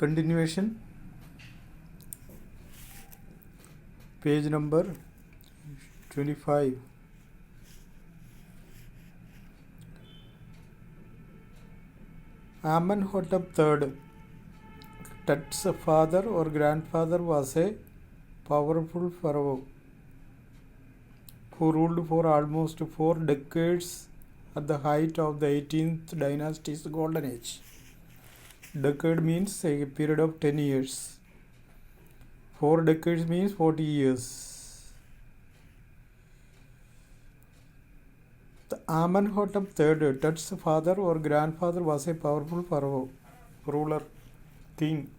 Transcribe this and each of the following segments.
Continuation, page number 25. Amenhotep III, Tut's father or grandfather, was a powerful pharaoh who ruled for almost 4 decades at the height of the 18th dynasty's golden age. Decade means a period of 10 years. 4 decades means 40 years. The Amenhotep III, Tut's father or grandfather, was a powerful pharaoh, ruler, king,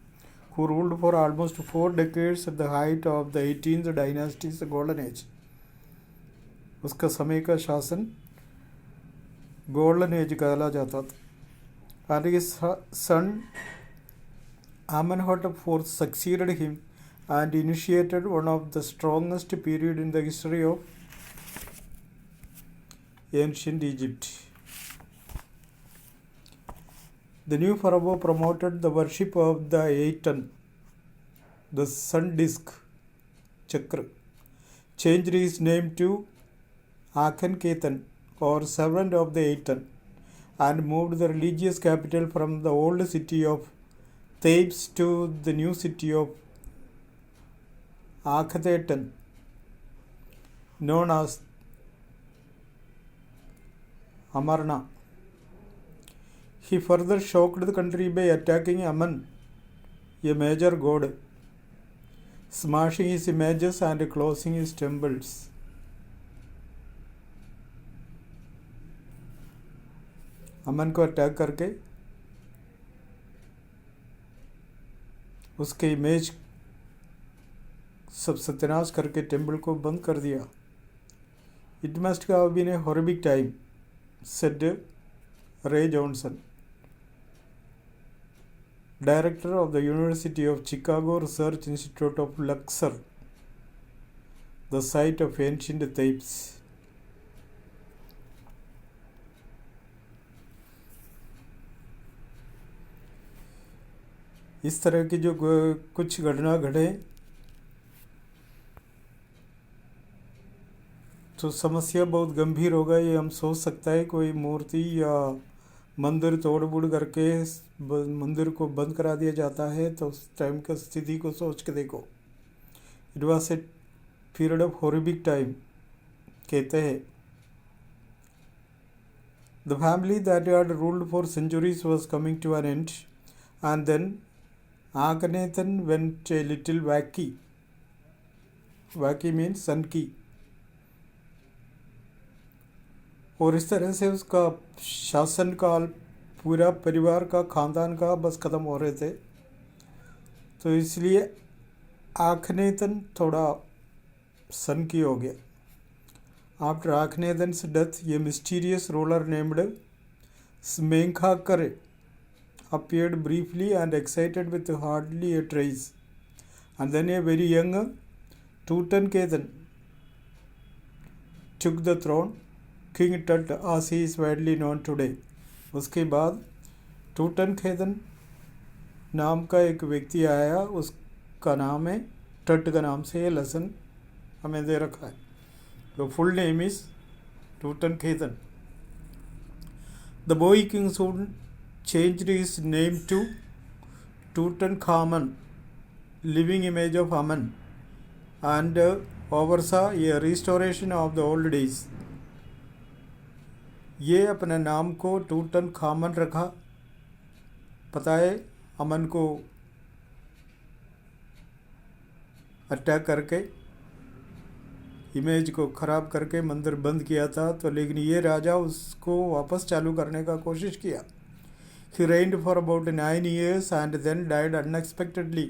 who ruled for almost 4 decades at the height of the 18th dynasty's golden age. उसका समय का शासन golden age कहला जाता था. And his son Amenhotep IV succeeded him and initiated one of the strongest period in the history of ancient Egypt. The new pharaoh promoted the worship of the Aten, the sun disk chakra, changed his name to Akhenaten, or servant of the Aten, and moved the religious capital from the old city of Thebes to the new city of Akhenaten, known as Amarna. He further shocked the country by attacking Amun, a major god, smashing his images and closing his temples. अमन को attack करके उसके image सब सत्यानाश करके temple को बंद कर दिया. It must have been a horrific time, said Ray Johnson, director of the university of Chicago research institute of Luxor, the site of ancient Thebes. इस तरह की जो कुछ घटना घटे तो समस्या बहुत गंभीर होगा, ये हम सोच सकता है. कोई मूर्ति या मंदिर तोड़ बुड़ करके मंदिर को बंद करा दिया जाता है तो उस टाइम की स्थिति को सोच के देखो. It was a period of horrific time, कहते हैं. The family that had ruled for centuries was coming to an end, and then Akhenaten went a little wacky. Wacky means sunky. और इस तरह से उसका शासन काल पूरा परिवार का खानदान का बस ख़त्म हो रहे थे. तो इसलिए आखनेतन थोड़ा सनकी हो गया. आफ्टर आखनेतन्स डेथ, ये mysterious ruler named Smenkhkare appeared briefly and excited with hardly a trace, and then a very young Tutankhaten took the throne, King Tut as he is widely known today. उसके बाद टूटनखेतन नाम का एक व्यक्ति आया, उसका नाम है टट का नाम से ये लेसन हमें दे रखा है. तो full name is Tutankhaten. The boy king soon changed his name to Tutankhamun, living image of Amun, and oversaw a restoration of the old days. ये अपने नाम को टूटनखामन रखा. पता है अमन को अटैक करके इमेज को ख़राब करके मंदिर बंद किया था, तो लेकिन ये राजा उसको वापस चालू करने का कोशिश किया. He reigned for about 9 years and then died unexpectedly.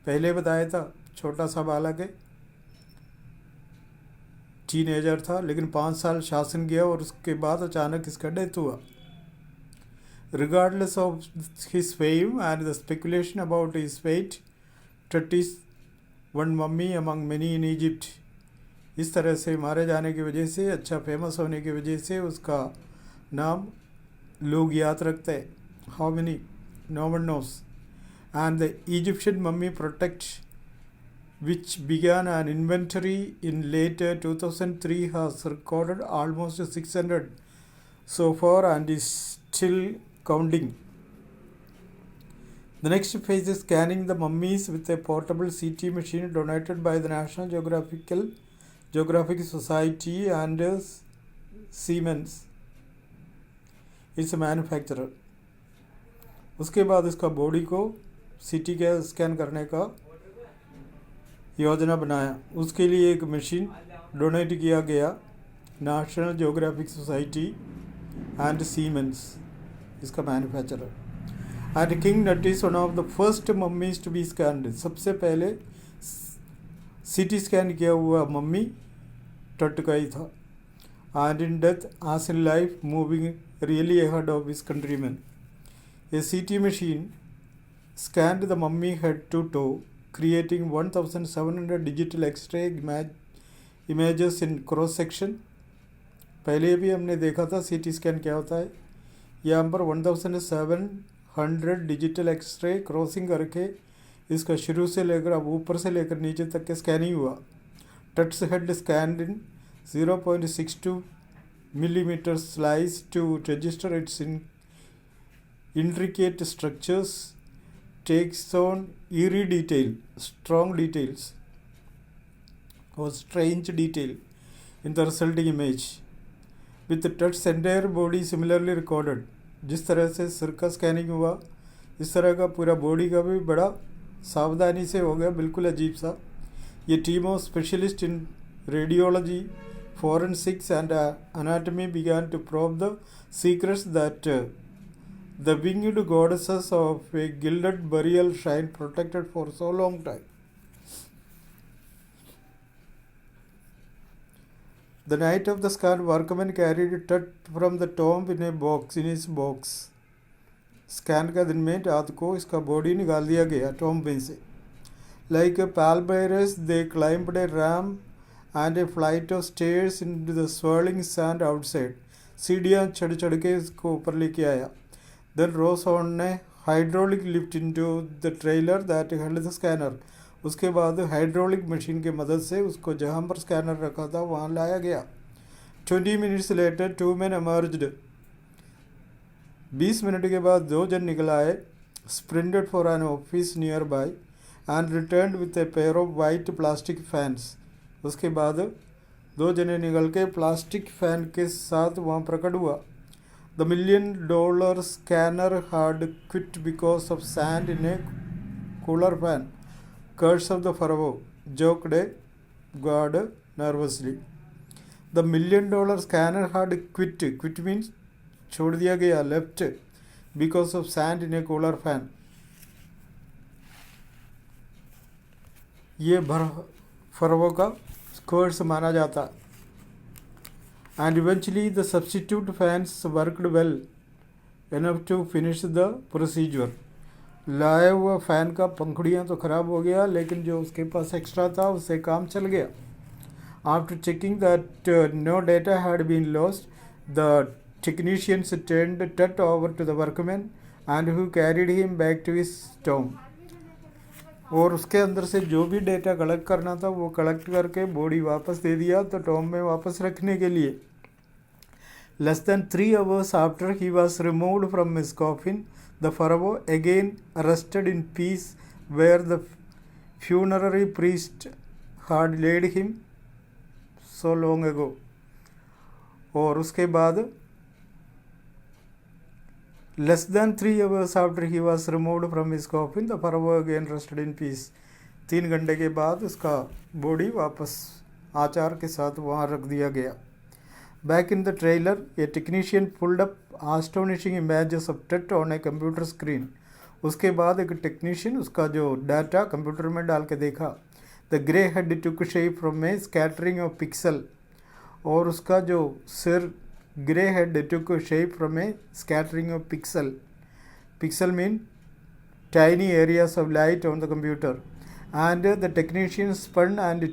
पहले बताया था छोटा सा बालक है, टीनेजर था, लेकिन 5 साल शासन किया और उसके बाद अचानक इसका डेथ हुआ. Regardless of his fame and the speculation about his fate, Tut is one mummy among many in Egypt. इस तरह से मारे जाने की वजह से, अच्छा फेमस होने की वजह से उसका नाम लोग याद रखते हैं. How many, no one knows. and the Egyptian mummy project, which began an inventory in late 2003, has recorded almost 600 so far and is still counting. The next phase is scanning the mummies with a portable CT machine donated by the National Geographic Society and Siemens, its manufacturer. उसके बाद इसका body को सीटी के scan करने का योजना बनाया। उसके लिए एक मशीन डोनेट किया गया National Geographic Society and Siemens, इसका manufacturer. And King Tut is one of the first mummies to be scanned. सबसे पहले सीटी स्कैन किया हुआ मम्मी टट का ही था। And in death as in life, moving really ahead of his countrymen. A CT machine scanned the mummy head to toe, creating 1700 digital X-ray images in cross section. पहले भी हमने देखा था CT स्कैन क्या होता है। यहाँ पर 1700 डिजिटल एक्सरे क्रॉसिंग करके इसका शुरू से लेकर अब ऊपर से लेकर नीचे तक के स्कैनिंग हुआ। Tut's head scan in 0.62 millimeter slice to register its intricate structures, takes on eerie detail, strong details or strange detail in the resulting image, with the touch's entire body similarly recorded. जिस तरह से सिर का scanning हुआ, इस तरह का पूरा बॉडी का भी बड़ा सावधानी से हो गया, बिल्कुल अजीब सा। ये team of specialist in radiology, forensics and anatomy began to probe the secrets that the winged goddesses of a gilded burial shrine protected for so long time. The night of the scan, workmen carried Tut from the tomb in his box. Scan का दिन में रात को इसका body निकाल दिया गया tomb में से। Like a pallbearers, they climbed a ramp and a flight of stairs into the swirling sand outside. सीढ़ियाँ चढ़ चढ़ के इसको ऊपर लेके आया। Then rose on a hydraulic lift into the trailer that held the scanner. उसके बाद हाइड्रोलिक मशीन की मदद से उसको जहाँ पर स्कैनर रखा था वहाँ लाया गया। 20 minutes later, 2 men emerged. 20 minute के बाद 2 जन निकल आए। Sprinted for an office nearby and returned with a pair of white plastic fans. उसके बाद 2 जने निकल के प्लास्टिक फैन के साथ वहाँ प्रकट हुआ। The $1 million scanner had quit because of sand in a cooler fan. Curse of the Pharaoh, joked a god nervously. The $1 million scanner had quit. Quit means छोड़ दिया गया, left, because of sand in a cooler fan. ये फरवो का कर्स माना जाता। And eventually the substitute fans worked well enough to finish the procedure. लाया हुआ fan का पंखुड़ियाँ तो ख़राब हो गया, लेकिन जो उसके पास एक्स्ट्रा था उससे काम चल गया। After checking that no data had been lost, the technicians turned Tut over to the workmen and who carried him back to his tomb. और उसके अंदर से जो भी डेटा कलेक्ट करना था वो कलेक्ट करके बॉडी वापस दे दिया तो टॉम्ब में वापस रखने के लिए। Less than 3 hours after he was removed from his coffin, the pharaoh again rested in peace where the funerary priest had laid him so long ago. और उसके बाद less than 3 hours after he was removed from his coffin, the pharaoh again rested in peace. 3 घंटे के बाद उसका body वापस आचार के साथ वहाँ रख दिया गया। Back in the trailer, a technician pulled up astonishing images of Tut on a computer screen. उसके बाद एक टेक्नीशियन उसका जो डाटा कंप्यूटर में डाल के देखा। The grey head took shape from a scattering of pixel. और उसका जो सिर grey head took shape from a scattering of pixel. Pixel mean tiny areas of light on the computer. And the technician spun and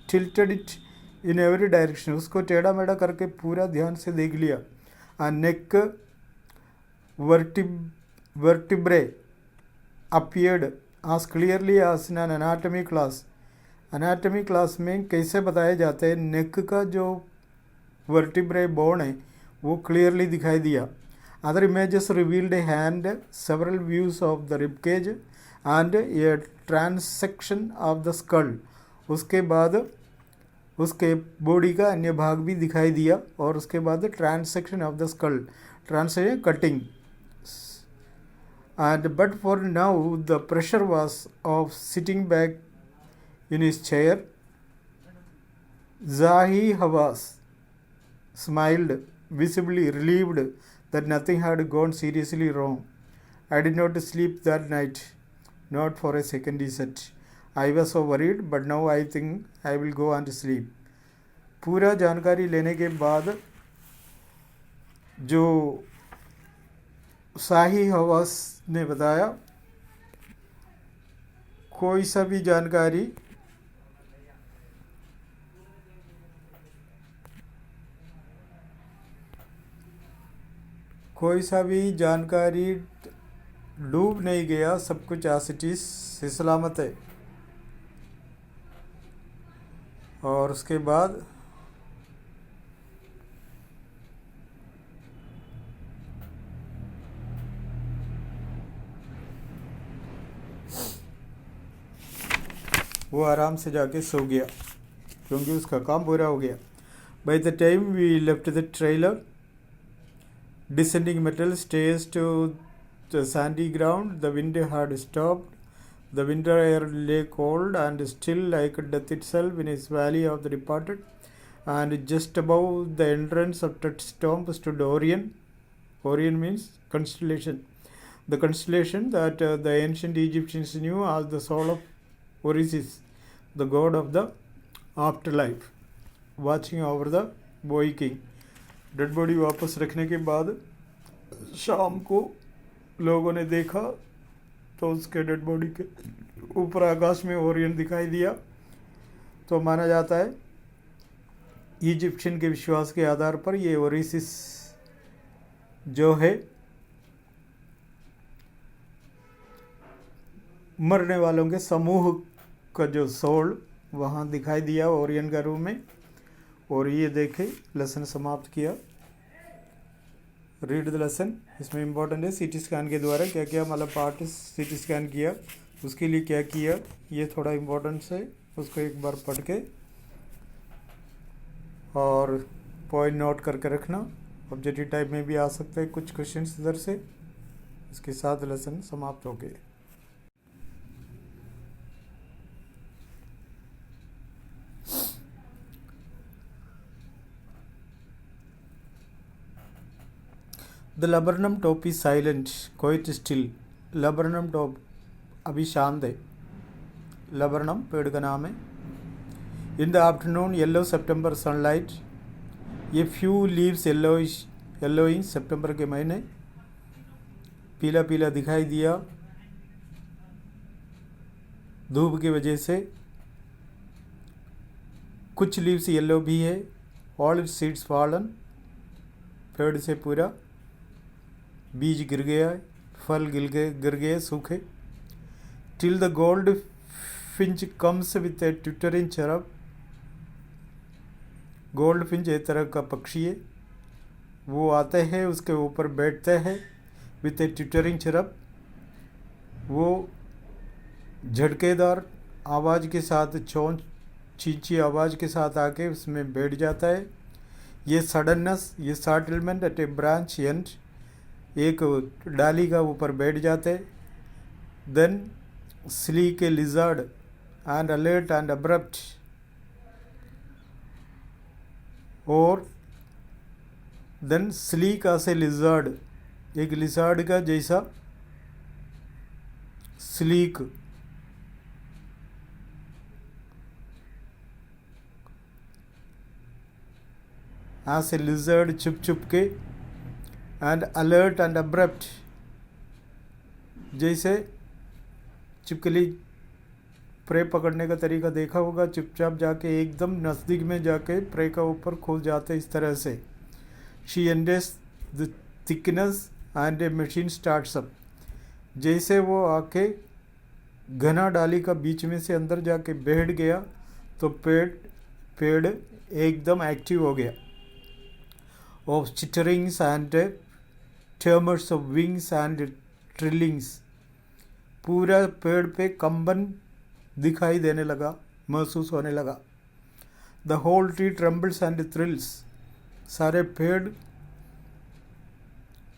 tilted it in every direction. उसको टेढ़ा मेढ़ा करके पूरा ध्यान से देख लिया। A neck vertebrae appeared as clearly as in an anatomy class. anatomy class में कैसे बताए जाते हैं, नेक का जो वर्टिब्रे बोन है वो क्लियरली दिखाई दिया. Other images revealed a hand, several views of the ribcage and a transection of the skull. उसके बाद उसके बॉडी का अन्य भाग भी दिखाई दिया और उसके बाद transaction of the skull, transaction cutting. And but for now the pressure was of sitting back in his chair. Zahi Hawass smiled, visibly relieved that nothing had gone seriously wrong. I did not sleep that night, not for a second, he said. I was so worried, but now I think I will go and sleep. पूरा जानकारी लेने के बाद जो शाही हवास ने बताया, कोई सा भी जानकारी डूब नहीं गया, सब कुछ एसिटिस से सलामत है. और उसके बाद वो आराम से जाके सो गया क्योंकि उसका काम पूरा हो गया. By the time we left the trailer, descending metal stairs to the sandy ground, the wind had stopped. The winter air lay cold and still like death itself in its valley of the departed, and just above the entrance of Touchstone stood Orion. Orion means constellation. The constellation that the ancient Egyptians knew as the soul of Orisis, the god of the afterlife, watching over the boy king. Dead body वापस रखने के बाद शाम को लोगों ने देखा तो उसके डेड बॉडी के ऊपर आकाश में ओरियन दिखाई दिया. तो माना जाता है इजिप्शियन के विश्वास के आधार पर ये ओरिसिस जो है मरने वालों के समूह का जो सोल वहाँ दिखाई दिया ओरियन का रूम में. और ये देखे लेसन समाप्त किया. Read the lesson. इसमें इम्पोर्टेंट है सीटी स्कैन के द्वारा क्या क्या, मतलब पार्ट सीटी स्कैन किया उसके लिए क्या किया, ये थोड़ा इम्पोर्टेंट है, उसको एक बार पढ़ के और पॉइंट नोट करके रखना. ऑब्जेक्टिव टाइप में भी आ सकता है कुछ क्वेश्चंस इधर से. इसके साथ लेसन समाप्त हो गए. The laburnum top is silent, quite still. Laburnum top अभी शांत है. laburnum पेड़ का नाम है. In the afternoon, yellow September sunlight. A few leaves yellowing सितंबर के महीने पीला पीला दिखाई दिया धूप की वजह से. कुछ लीव्स येलो भी है. All its seeds fallen. पेड़ से पूरा बीज गिर गया, फल गिर गए सूखे. Till the goldfinch comes with a twittering chirp. Goldfinch एक तरह का पक्षी है, वो आते हैं उसके ऊपर बैठते हैं. विथ ए ट्विटरिंग चरप, वो झटकेदार आवाज़ के साथ चोंच चींची आवाज़ के साथ आके उसमें बैठ जाता है. ये सडननेस, ये startlement at a branch and, एक डाली का ऊपर बैठ जाते. Then sleek a lizard and alert and abrupt. और then sleek as a lizard, एक लिजर्ड का जैसा स्लीक. एज ए लिजर्ड छुप छुप के. एंड अलर्ट एंड अब्रप्ट, जैसे छिपकली प्रे पकड़ने का तरीका देखा होगा, चुपचाप जाके एकदम नज़दीक में जाके प्रे का ऊपर खुल जाते इस तरह से. She Andes the thickness and A machine starts up. जैसे वो आके घना डाली का बीच में से अंदर जाके बैठ गया तो पेड़ एकदम एक्टिव हो गया। Of चिटरिंग्स and tremors of wings and trillings, पूरा पेड़ पे कंबन दिखाई देने लगा, महसूस होने लगा। The whole tree trembles and thrills, सारे पेड़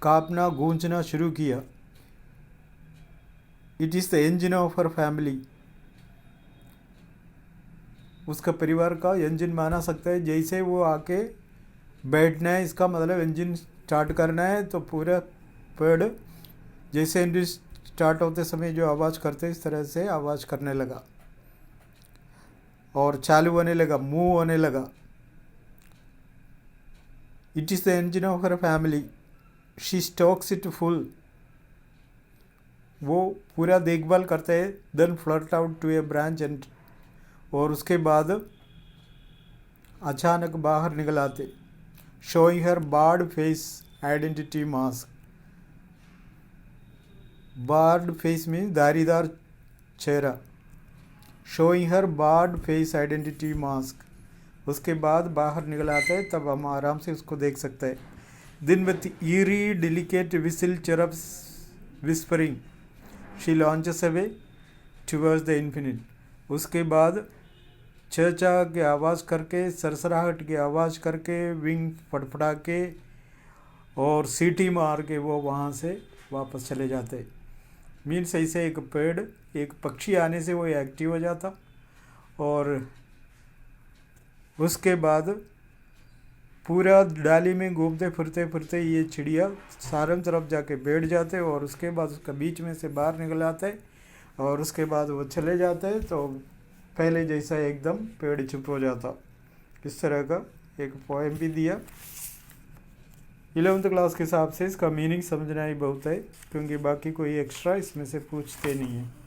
कांपना गूंजना शुरू किया। It is the engine of her family, उसका परिवार का इंजन माना सकता है। जैसे वो आके बैठना है, इसका मतलब इंजन स्टार्ट करना है, तो पूरा पेड़ जैसे इंजन स्टार्ट होते समय जो आवाज़ करते इस तरह से आवाज़ करने लगा और चालू होने लगा, मूव होने लगा। It is the engine of her family, she stocks it full, वो पूरा देखभाल करते हैं। Then flirt out to a branch and, और उसके बाद अचानक बाहर निकल आते। Showing her barred face identity mask, barred face में धारीदार चेहरा, showing her barred face identity mask, उसके बाद बाहर निकल आता है, तब हम आराम से उसको देख सकते हैं। Then with eerie delicate whistle chirps whispering, she launches away towards the infinite, उसके बाद चहचहा की आवाज़ करके, सरसराहट की आवाज़ करके, विंग फड़फड़ा के और सीटी मार के वो वहाँ से वापस चले जाते। मीन्स ऐसे एक पेड़, एक पक्षी आने से वो एक्टिव हो जाता और उसके बाद पूरा डाली में घूमते फिरते फिरते ये चिड़िया सारन तरफ जाके बैठ जाते और उसके बाद उसका बीच में से बाहर निकल आते और उसके बाद वो चले जाते, तो पहले जैसा एकदम पेड़ चुप हो जाता। इस तरह का एक पोएम भी दिया। 11th क्लास के हिसाब से इसका मीनिंग समझना ही बहुत है, क्योंकि बाकी कोई एक्स्ट्रा इसमें से पूछते नहीं है।